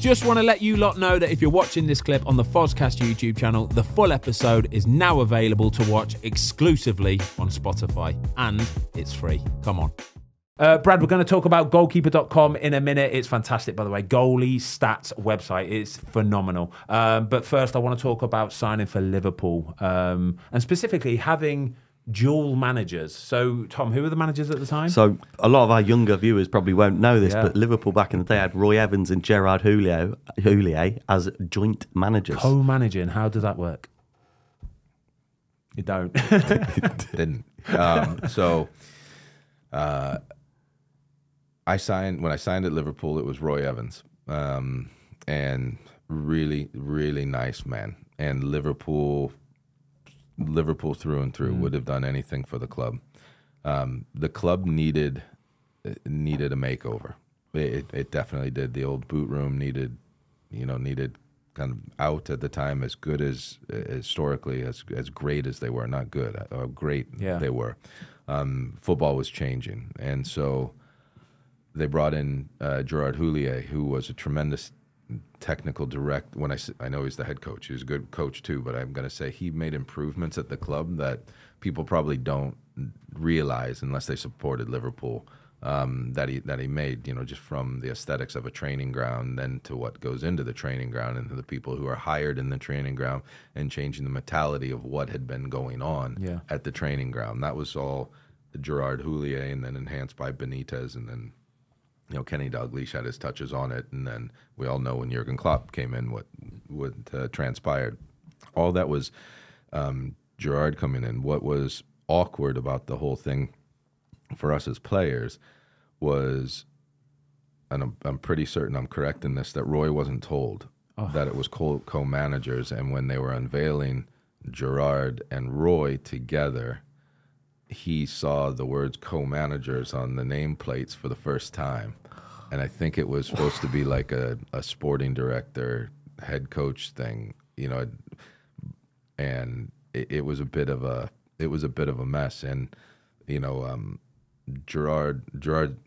Just want to let you lot know that if you're watching this clip on the Fozcast YouTube channel, the full episode is now available to watch exclusively on Spotify, and it's free. Come on. Brad, we're going to talk about goalkeeper.com in a minute. It's fantastic, by the way. Goalie stats website is phenomenal. But first, I want to talk about signing for Liverpool, and specifically having dual managers. So, Tom, who were the managers at the time? So, a lot of our younger viewers probably won't know this, but Liverpool back in the day had Roy Evans and Gerard Houllier as joint managers. Co-managing, how does that work? You don't. Didn't. When I signed at Liverpool, it was Roy Evans, and really, really nice man. And Liverpool through and through would have done anything for the club. The club needed a makeover. It definitely did. The old boot room needed kind of out at the time, as good as historically as great as they were, not good, great they were. Football was changing, and so they brought in Gerard Houllier, who was a tremendous technical direct. I know he's the head coach, he's a good coach too, but I'm going to say he made improvements at the club that people probably don't realize unless they supported Liverpool, that he made, just from the aesthetics of a training ground, then to what goes into the training ground, and to the people who are hired in the training ground, and changing the mentality of what had been going on at the training ground. That was all Gerard Houllier, and then enhanced by Benitez, and then Kenny Dalglish had his touches on it, and then we all know when Jurgen Klopp came in what transpired. All that was Gerard coming in. What was awkward about the whole thing for us as players was, and I'm pretty certain I'm correct in this, that Roy wasn't told that it was co-managers, and when they were unveiling Gerard and Roy together, he saw the words co-managers on the nameplates for the first time. And I think it was supposed to be like a sporting director, head coach thing, and it was a bit of a mess. And Gerard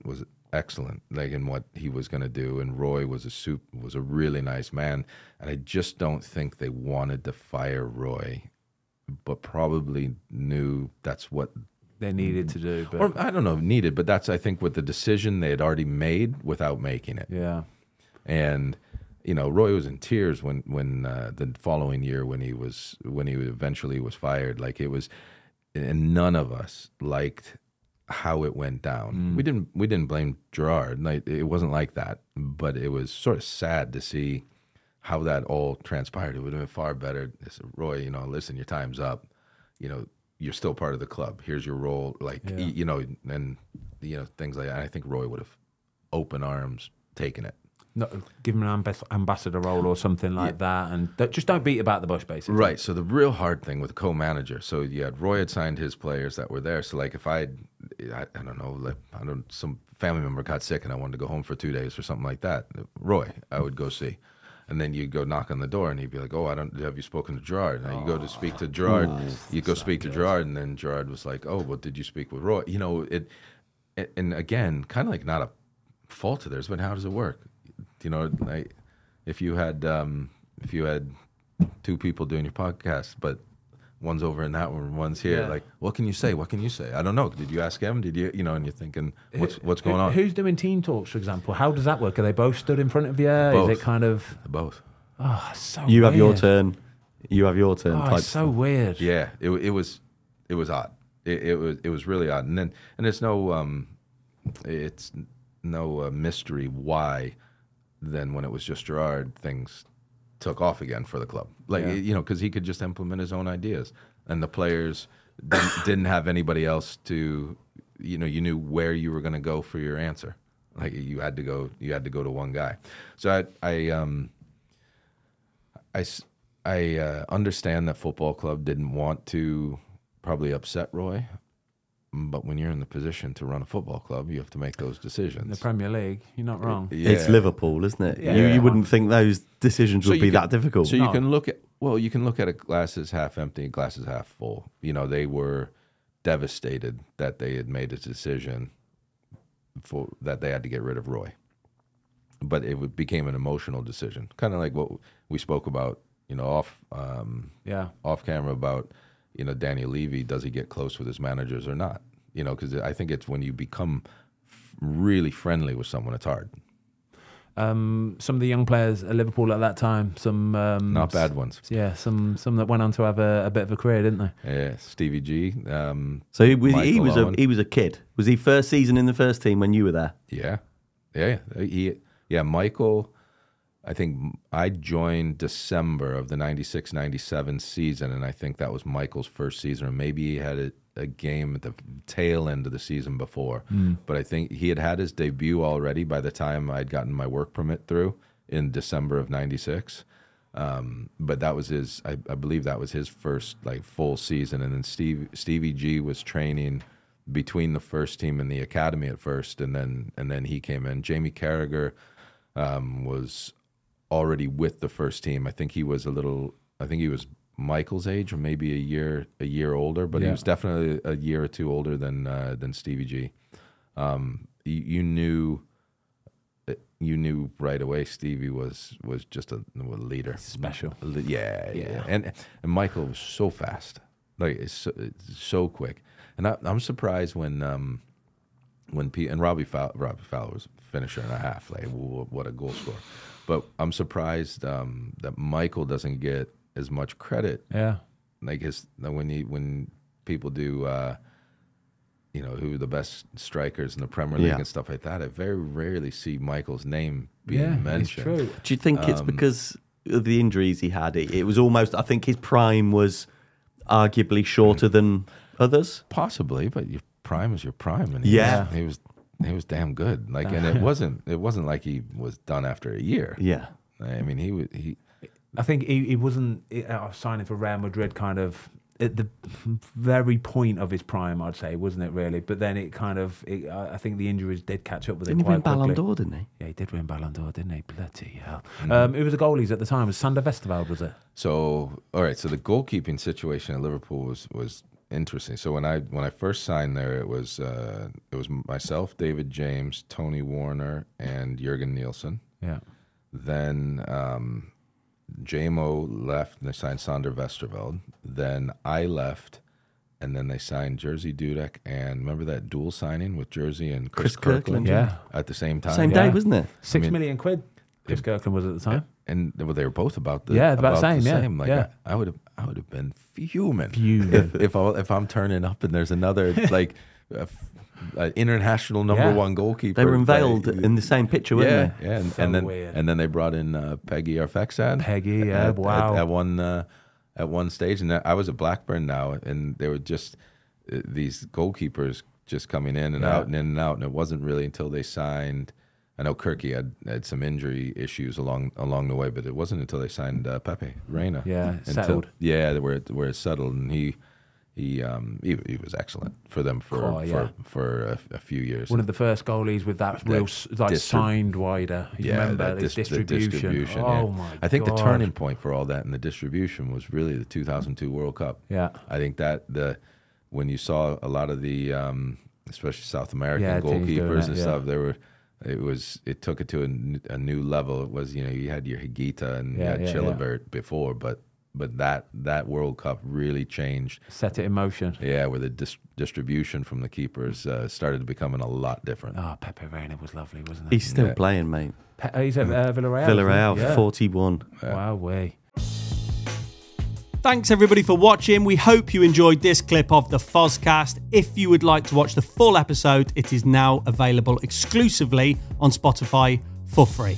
was excellent, like in what he was going to do, and Roy was a really nice man. And I just don't think they wanted to fire Roy, but probably knew that's what they needed to do. But... Or I don't know if needed, but that's, I think, what the decision they had already made without making it. Yeah. And, Roy was in tears when the following year when he eventually was fired. Like, it was, and none of us liked how it went down. We didn't blame Gerard. Like, it wasn't like that, but it was sort of sad to see how that all transpired. It would have been far better. I said, Roy, listen, your time's up. You're still part of the club. Here's your role, and things like that. I think Roy would have open arms taken it. No, give him an ambassador role or something like that, and just don't beat about the bush, basically. Right. So the real hard thing with co-manager. So Roy had signed his players that were there. So like if I don't know, some family member got sick and I wanted to go home for 2 days or something like that, Roy, I would go see. And then you go knock on the door, and he'd be like, "Oh, have you spoken to Gerard?" And you go to speak to Gerard. You go speak to Gerard, and then Gerard was like, "Oh, well, did you speak with Roy?" And again, kind of like not a fault of theirs, but how does it work? Like if you had two people doing your podcast, but one's over in that one, one's here. Like, what can you say? What can you say? I don't know. Did you ask him? Did you? And you're thinking, what's going on? Who's doing team talks, for example? How does that work? Are they both stood in front of you? Both. Is it kind of both? Oh, so you weird. have your turn. You have your turn. Oh, it's so weird. Yeah, it was odd. It was really odd. And it's no mystery why. Then when it was just Gerard, things took off again for the club. Like, because he could just implement his own ideas, and the players didn't have anybody else to, you knew where you were going to go for your answer. Like you had to go to one guy. So I understand that football club didn't want to probably upset Roy. But when you're in the position to run a football club, you have to make those decisions. In the Premier League, you're not wrong. Yeah. It's Liverpool, isn't it? Yeah. You wouldn't think those decisions would be that difficult. So you can look at it glasses half empty, glasses half full. They were devastated that they had made a decision that they had to get rid of Roy. but it became an emotional decision, kind of like what we spoke about, off camera about, Daniel Levy, does he get close with his managers or not? Because I think it's when you become really friendly with someone, it's hard. Some of the young players at Liverpool at that time, some not bad ones. Yeah, some that went on to have a bit of a career, didn't they? Yeah, Stevie G. So he was a kid. Was he first season in the first team when you were there? Yeah. Michael. I think I joined December of the 96-97 season, and I think that was Michael's first season, or maybe he had a game at the tail end of the season before. But I think he had his debut already by the time I'd gotten my work permit through in December of 96. But that was I believe that was his first full season. And then Stevie G was training between the first team and the academy at first, and then he came in. Jamie Carragher was already with the first team. I think he was Michael's age, or maybe a year older, but he was definitely a year or two older than Stevie G. You knew right away Stevie was just a leader, special. Yeah. And Michael was so fast, it's so quick. And I'm surprised when Robbie Fowler was a finisher and a half, what a goal scorer. But I'm surprised that Michael doesn't get as much credit. Yeah, when people do, who are the best strikers in the Premier League and stuff like that, I very rarely see Michael's name being mentioned. It's true. Do you think it's because of the injuries he had? It was almost, I think his prime was arguably shorter than others. Possibly, but your prime is your prime, and he was damn good. And it wasn't like he was done after a year. Yeah, I mean he. I think he wasn't signing for Real Madrid kind of at the very point of his prime, I'd say, wasn't it really? But then I think the injuries did catch up with him quite quickly. He win Ballon d'Or, didn't he? Yeah, he did win Ballon d'Or, didn't he? Bloody hell. Who was the goalies at the time? Was Sander Westerveld, was it? So, all right, so the goalkeeping situation at Liverpool was interesting. So when I first signed there, it was myself, David James, Tony Warner, and Jurgen Nielsen. Yeah. Then JMO left, and they signed Sander Westerveld. Then I left, and then they signed Jerzy Dudek. And remember that dual signing with Jerzy and Chris Kirkland? Yeah. At the same time. Same day, wasn't it? £6 million Chris Kirkland was at the time. And they were both about the same. I would have been fuming if I'm turning up and there's another international number one goalkeeper. They were unveiled in the same picture, weren't they? Yeah, and then they brought in Peggy Arfexad. Peggy, wow. At one stage, and I was at Blackburn now, and they were just these goalkeepers just coming in and out and in and out, and it wasn't really until they signed. I know Kirky had some injury issues along the way, but it wasn't until they signed Pepe Reina. Yeah, settled. Where it settled, and he was excellent for them for a few years. One of the first goalies with that real signed wider. You remember the distribution. Oh my God! I think the turning point for all that in the distribution was really the 2002 World Cup. Yeah, I think that when you saw a lot of the especially South American goalkeepers and stuff, it took it to a new level. It was, you had your Higuita and you had Chilibert before, but that World Cup really changed. Set it in motion. Yeah, where the distribution from the keepers started becoming a lot different. Oh, Pepe Reina was lovely, wasn't he? He's still playing, mate. He's at Villarreal. Villarreal, 41. Wow, way. Thanks everybody for watching. We hope you enjoyed this clip of the Fozcast. If you would like to watch the full episode, it is now available exclusively on Spotify for free.